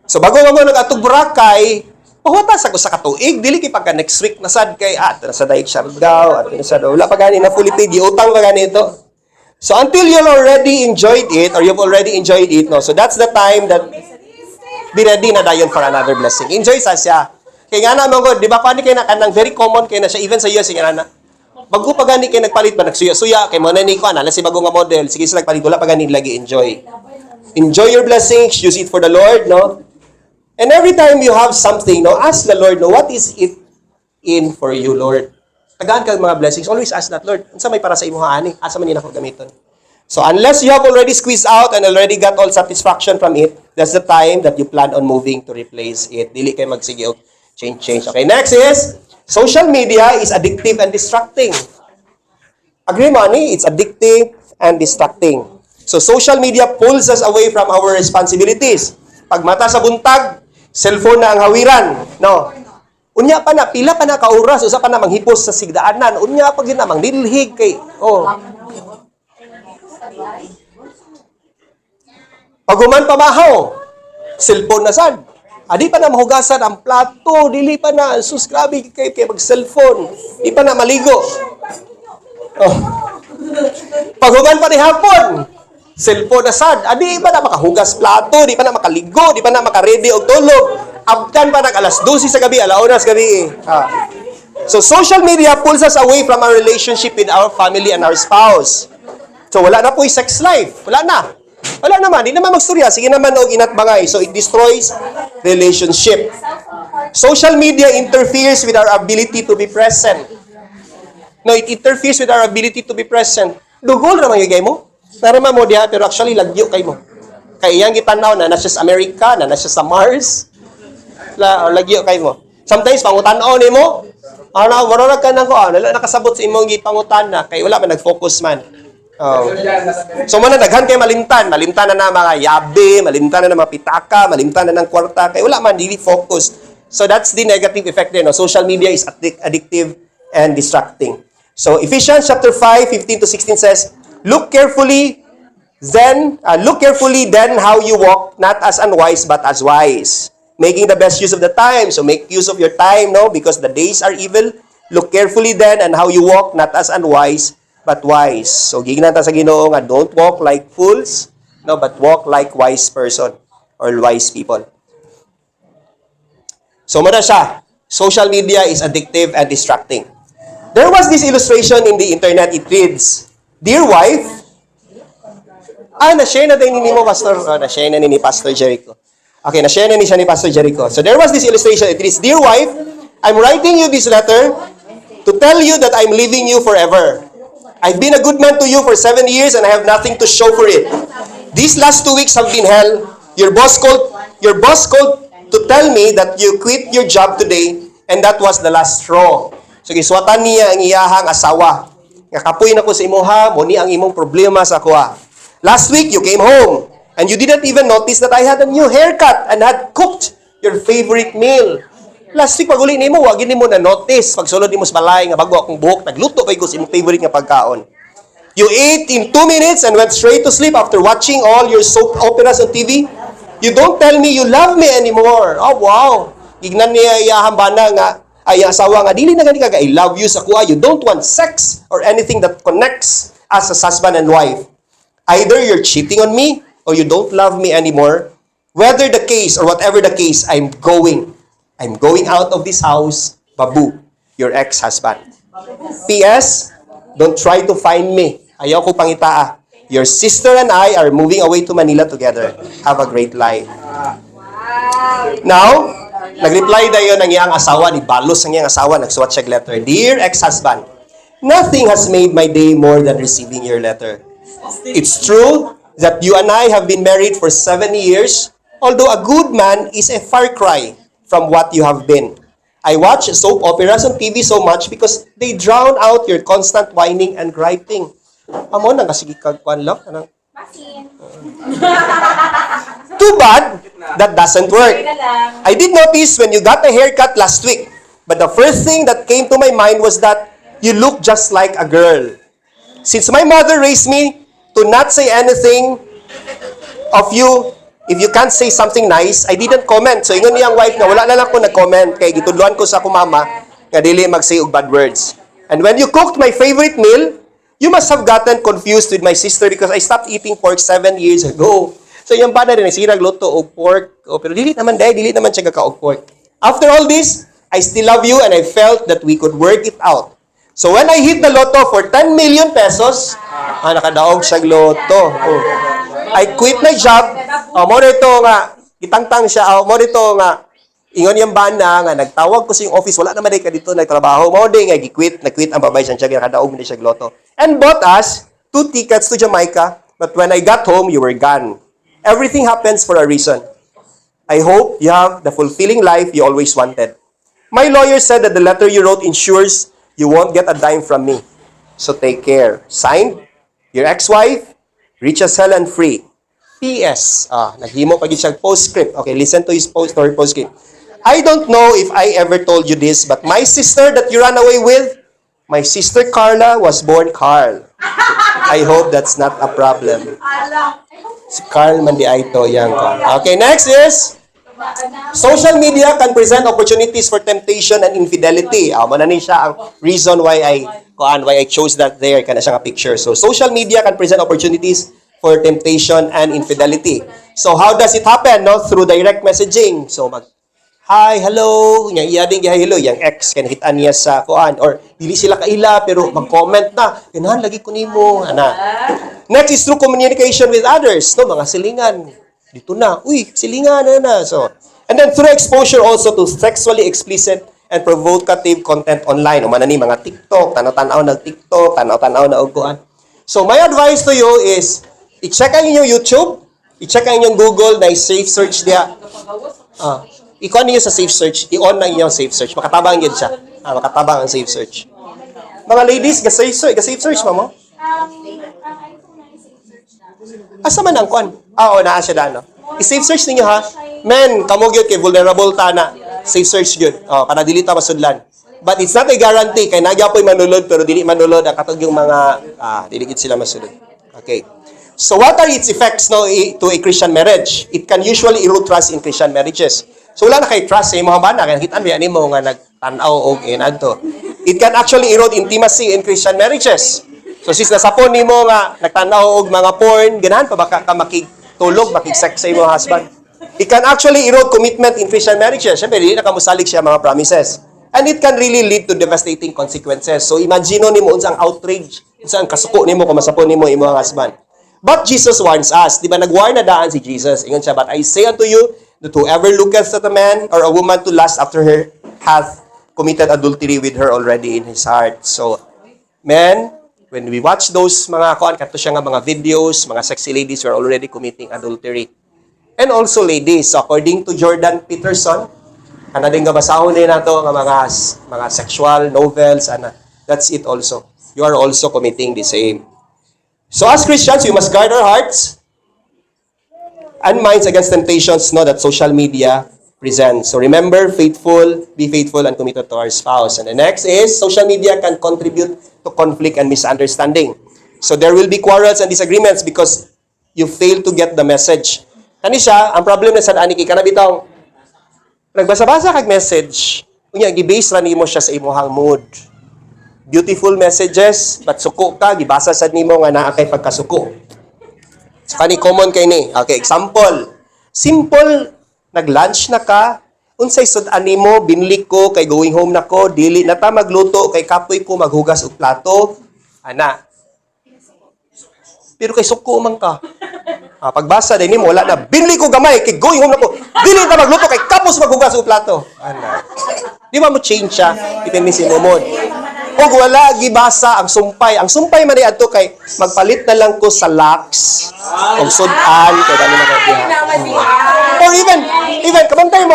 So bago mo nag-atog Boracay, pahutas ako sa katuig, dili kay pagka next week na sad kay na sa Daig Siargao, at na sa wala pa gani na fully paid, utang pa gani ito. So until you already enjoyed it or you've already enjoyed it, no. So that's the time that be ready na dayon for another blessing. Enjoy sa siya. Kay nga naman ko, di ba paano kay na kanang very common kay na siya even sa iyo sige na. Bago pa gani kay nagpalit ba nagsuya-suya kay mo na ni ko na si bago nga model, sige sila nagpalit wala pa gani lagi enjoy. Enjoy your blessings, use it for the Lord, no? And every time you have something, no, ask the Lord, no, what is it in for you, Lord? Tagaan ka mga blessings, always ask that, Lord, unsa may para sa imo ani? Asa man nako gamiton? So unless you have already squeezed out and already got all satisfaction from it, that's the time that you plan on moving to replace it. Dili kay magsige og change. Okay, next is social media is addictive and distracting. Agree mo ani? It's addictive and distracting. So social media pulls us away from our responsibilities. Pag mata sa buntag, cellphone na ang hawiran, no? Unya pa na, pila pa na ka oras, usa pa na manghipos sa sigdaanan, unya pa gyud na manglilhig kay, Paguman pamahaw, cellphone na sad. Adi pa na mahugasan ang plato, dili pa na, sus, grabe kay mag-cellphone, di pa na maligo. Paguman pa ni hapon, cellphone na sad. Adi pa na makahugas plato, di pa na makaligo, di pa na makaredy og tulog. Abdan pa nag alas 12 sa gabi, alaunas gabi. So social media pulls us away from our relationship with our family and our spouse. So wala na po yung sex life. Wala na. Wala naman. Di naman magstorya. Sige naman og inatbangay. So it destroys relationship. Social media interferes with our ability to be present. No, it interferes with our ability to be present. Dugol naman yung gay mo. Narama mo diha, pero actually lagyo kay mo. Kaya iyang gitanaw na nasa America, na nasa sa Mars. Lagyo kay mo. Sometimes pangutanaw ni mo. Wala ka nang kuan, nakasabot sa imong gipangutan na kay wala man nag-focus man. So man daghan kay malimtan na mga yabe, malimtan na mga pitaka, malimtan na ng kwarta kay wala man dili focus. So that's the negative effect there, no. Social media is addictive and distracting. So Ephesians chapter 5:15-16 says, Look carefully then how you walk, not as unwise but as wise, making the best use of the time. So make use of your time, no, because the days are evil. Look carefully then and how you walk, not as unwise but wise. So gignan ta sa Ginoo nga don't walk like fools, no, but walk like wise person or wise people. So muna siya. Social media is addictive and distracting. There was this illustration in the internet. It reads, Dear wife, na-share na din ni mo, Pastor. Na-share na ni Pastor Jericho. Okay, na-share na ni siya ni Pastor Jericho. So there was this illustration. It reads, Dear wife, I'm writing you this letter to tell you that I'm leaving you forever. I've been a good man to you for 7 years and I have nothing to show for it. These last 2 weeks have been hell. Your boss called to tell me that you quit your job today and that was the last straw. So giswatan niya ang iyahang asawa. Nga kapoy na ko sa imuha, muni ang imong problema sa kuha. Last week you came home and you didn't even notice that I had a new haircut and had cooked your favorite meal. Last week, pag uli nimo, wag nimo na notice. Pag sulod nimo sa balay nga bago akong buhok, nagluto kay ko sa imong favorite nga pagkaon. You ate in 2 minutes and went straight to sleep after watching all your soap operas on TV. You don't tell me you love me anymore. Oh, wow. Ignan niya iyahang bana nga, ay asawa nga, dili na gani ka, I love you sa kuha. You don't want sex or anything that connects us as husband and wife. Either you're cheating on me or you don't love me anymore. Whether the case or whatever the case, I'm going out of this house, babu, your ex-husband. P.S. Don't try to find me. Ayaw ko pangitaa. Your sister and I are moving away to Manila together. Have a great life. Now, nag-reply dayon ang iyang asawa, ni balos ang iyang asawa, nagsuwat siya letter. Dear ex-husband, nothing has made my day more than receiving your letter. It's true that you and I have been married for 7 years, although a good man is a far cry from what you have been. I watch soap operas on TV so much because they drown out your constant whining and griping. Amo nang kasigi kagkuan lang. Anong? Masin. Too bad that doesn't work. Okay na lang. I did notice when you got a haircut last week, but the first thing that came to my mind was that you look just like a girl. Since my mother raised me to not say anything of you, if you can't say something nice, I didn't comment. So ingon niyang wife na wala na lang ko nag-comment kay gitudluan ko sa akong mama nga dili mag-say og bad words. And when you cooked my favorite meal, you must have gotten confused with my sister because I stopped eating pork 7 years ago. So yung pa na rin, sirag luto og pork. Oh, pero dili naman siya kaka og pork. After all this, I still love you and I felt that we could work it out. So when I hit the lotto for 10 million pesos, nakadaog siya loto. Oh. I quit my job. Mo dito nga, gitangtang siya. Mo dito nga, ingon yung bana nga, nagtawag ko sa yung office, wala naman ka dito nagtrabaho. Mo di nga, nag-quit ang babay siya, nakadaog mo siya loto. And bought us 2 tickets to Jamaica, but when I got home, you were gone. Everything happens for a reason. I hope you have the fulfilling life you always wanted. My lawyer said that the letter you wrote ensures you won't get a dime from me. So take care. Signed, your ex-wife, rich as hell and free. P.S. Naghimo pa siya postscript. Okay, listen to his story postscript. I don't know if I ever told you this, but my sister that you ran away with, my sister Carla was born Carl. I hope that's not a problem. Si Carl Mandi Aito, yan ko. Okay, next is, social media can present opportunities for temptation and infidelity. Muna ni siya ang reason why I chose that there, kana siya nga picture. So, social media can present opportunities for temptation and infidelity. So, how does it happen? No? Through direct messaging. So, hi, hello, yang iya ding hello, yang ex kan hitan niya sa kuan or dili sila kaila pero mag-comment na, ganahan lagi ko nimo, ana. Next is through communication with others, no, mga silingan. Dito na, uy, silingan na. So, and then through exposure also to sexually explicit and provocative content online. O man ni mga TikTok, tanaw-tanaw na TikTok, tanaw-tanaw na og kuan. So, my advice to you is i-check ang inyong YouTube, i-check ang inyong Google na safe search diya. I-on niyo sa safe search, i-on na inyong safe search. Makatabang yun siya. Makatabang ang safe search. Mga ladies, ga-safe search mo mo? Asa man ang kuan? Oo, naa siya dano. I-safe search ninyo ha. Men, kamog yun kay vulnerable ta na. Safe search yun. Para dili ta masudlan. But it's not a guarantee. Kay nagyapoy manulod, pero dili manulod. Katog yung mga, dili gid sila masudod. Okay. So what are its effects to a Christian marriage? It can usually erode trust in Christian marriages. So wala na kay trust sa imong bana kay nakitaan ba nimo nga nagtan-aw og inadto. It can actually erode intimacy in Christian marriages. So sis nasapon nimo nga nagtan-aw og mga porn, ganahan pa baka ka makigtulog, makig-sex sa imong husband. It can actually erode commitment in Christian marriages. Syempre dili na kamusalig siya mga promises. And it can really lead to devastating consequences. So imagine nimo unsa ang outrage, unsa ang kasuko nimo kung masapon nimo imong husband. But Jesus warns us. Di ba nag-warn na daan si Jesus? Ingon siya, but I say unto you, that whoever looketh at a man or a woman to lust after her hath committed adultery with her already in his heart. So, men, when we watch those mga kato siya nga mga videos, mga sexy ladies who are already committing adultery. And also ladies, so according to Jordan Peterson, din nga basahon din nato nga mga sexual novels, that's it also. You are also committing the same. So as Christians, we must guard our hearts and minds against temptations that social media presents. So remember, be faithful and committed to our spouse. And the next is, social media can contribute to conflict and misunderstanding. So there will be quarrels and disagreements because you fail to get the message. Kani siya, ang problem na sa daan ni kanabitaw, nagbasa-basa kag message, unya gi-base ra nimo siya sa imong mood. Beautiful messages, but suko ka, gibasa sad nimo nga naa kay pagkasuko. So, kani common kay ni. Okay, example. Simple, nag-lunch na ka, unsay sudan nimo, binli ko, kay going home na ko, dili na ta magluto, kay kapoy ko maghugas og plato. Ana. Pero kay suko man ka. Pagbasa din nimo, wala na, binli ko gamay, kay going home na ko, dili na magluto, kay kapos maghugas og plato. Ana. Di ba mo change siya? Depende sa mood. O wala gibasa ang sumpay. Ang sumpay man adto kay magpalit na lang ko sa lax o sudan kay dali na diha. Or even kabantay mo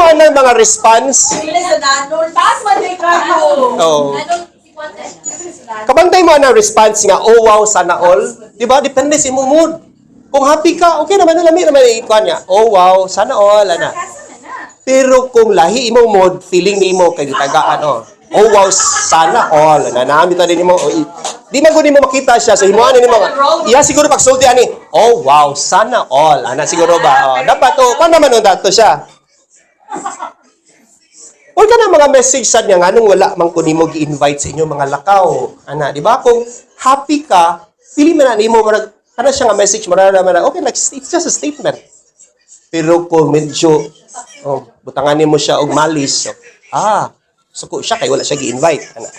anang mga response. Oh. Kabantay mo anang response nga oh wow sana all. Di ba? Depende sa imong mood. Kung happy ka, okay naman lami naman ikuan niya. Oh wow sana all ana. Pero kung lahi imong mood, feeling nimo kay gitagaan oh wow sana all ana nami ta din mo di man gud nimo makita siya so himuan nimo iya siguro pagsulti ani oh wow sana all ana siguro ba dapat kung naman dato siya. Or ka na mga message sad nga nganong wala man ko nimo gi-invite sa inyo mga lakaw. Ana, di ba? Kung happy ka, pili man na nimo marag kana siya nga message marara man okay like it's just a statement. Pero kung medyo butangan nimo siya og malis. So siya kay wala siya gi-invite. Ana.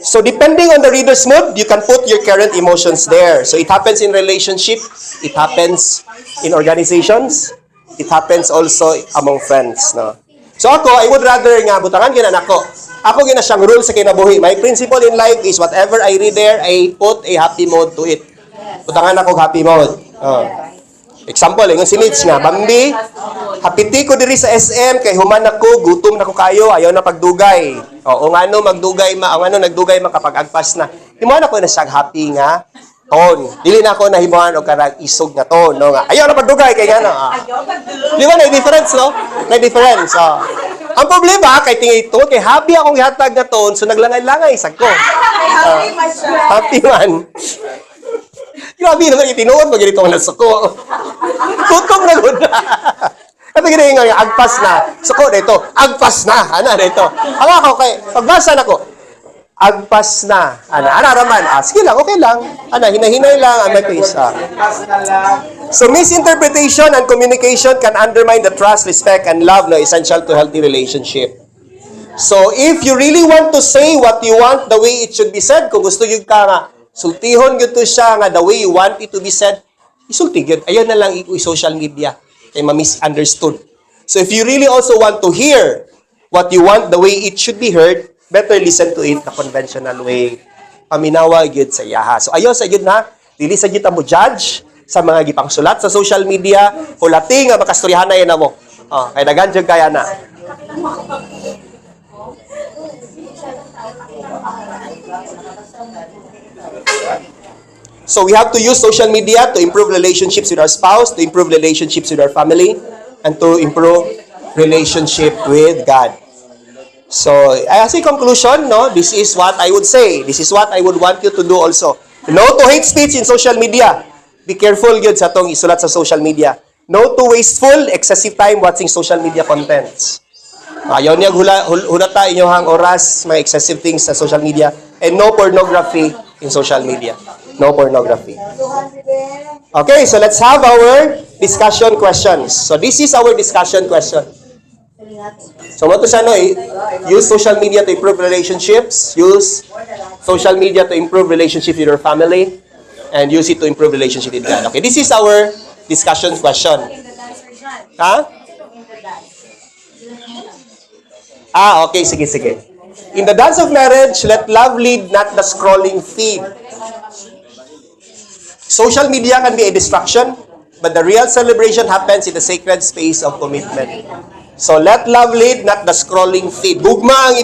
So depending on the reader's mood, you can put your current emotions there. So it happens in relationship, it happens in organizations, it happens also among friends, no? So ako, I would rather nga, butangan gina nako. Ako gina siyang rule sa kinabuhi. My principle in life is whatever I read there, I put a happy mode to it. Butangan ako happy mode. Example, yung si Mitch nga, Bambi, hapiti ko diri sa SM, kay human ako, gutom na ko kayo, ayaw na pagdugay. O ngano magdugay nagdugay kapag agpas na. Himuan ako na siyang happy nga, ton. Dili na ako nahimuan o karag isog nga ton, no nga. Ayaw na pagdugay kay ngano. Di ba na difference, no? May difference. Ang problema kay tingay to, kay happy akong gihatag nga ton, so naglangay-langay sag ko. Happy man. Grabe naman itinuod pag ganito ang nasuko. Gutom na gud. Ano gini nga agpas na. Suko dito, agpas na. Ana dito. Ang ako kay pagbasa nako. Agpas na. Ana raman. Sige lang, okay lang. Ana hinahinay lang ang may face. So misinterpretation and communication can undermine the trust, respect, and love na essential to healthy relationship. So if you really want to say what you want the way it should be said, kung gusto yung ka nga, sultihon yun to siya nga the way you want it to be said, isulti yun. Ayaw na lang i-social media. Kaya ma-misunderstood. So if you really also want to hear what you want the way it should be heard, better listen to it the conventional way. Paminawa yun sa yaha. So ayaw sa yun na, dili sa yun mo judge sa mga gipang sulat sa social media, hulati nga makastoryahan na yan na mo. Kaya naganjog kaya na. So we have to use social media to improve relationships with our spouse, to improve relationships with our family, and to improve relationship with God. So, as a conclusion, no, this is what I would say. This is what I would want you to do also. No to hate speech in social media. Be careful yun sa tong isulat sa social media. No to wasteful, excessive time watching social media contents. Ayaw niya hulata inyong oras, mga excessive things sa social media. And no pornography in social media. No pornography. Okay, so let's have our discussion questions. So this is our discussion question. So what to siya, no? Use social media to improve relationships. Use social media to improve relationship with your family. And use it to improve relationship with God. Okay, this is our discussion question. Okay, sige. In the dance of marriage, let love lead, not the scrolling feed. Social media can be a distraction, but the real celebration happens in the sacred space of commitment. So let love lead, not the scrolling feed. Gugma ang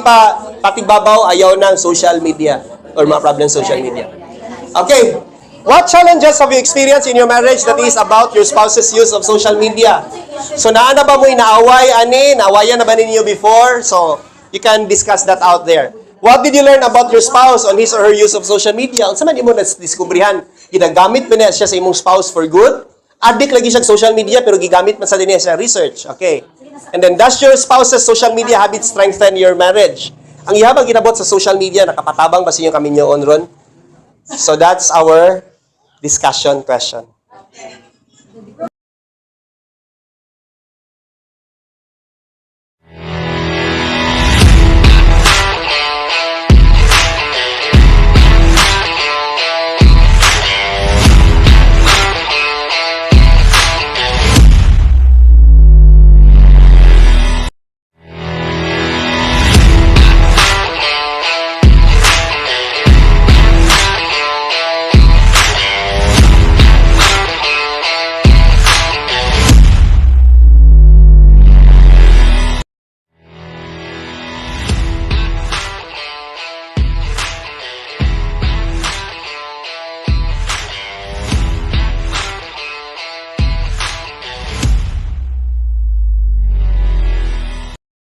patibabaw, ayaw ng social media or mga problem social media. Okay, what challenges have you experienced in your marriage that is about your spouse's use of social media? So naana ba mo inaaway, naawayan na ba ninyo before? So you can discuss that out there. What did you learn about your spouse on his or her use of social media? Unsa man imo nadiskubrihan? Ginagamit ba niya siya sa imong spouse for good? Addict lagi siya sa social media pero gigamit man sa din niya sa research. Okay. And then, does your spouse's social media habits strengthen your marriage? Ang ihabang ginabot sa social media, nakapatabang ba sa inyo kami nyo on ron? So that's our discussion question.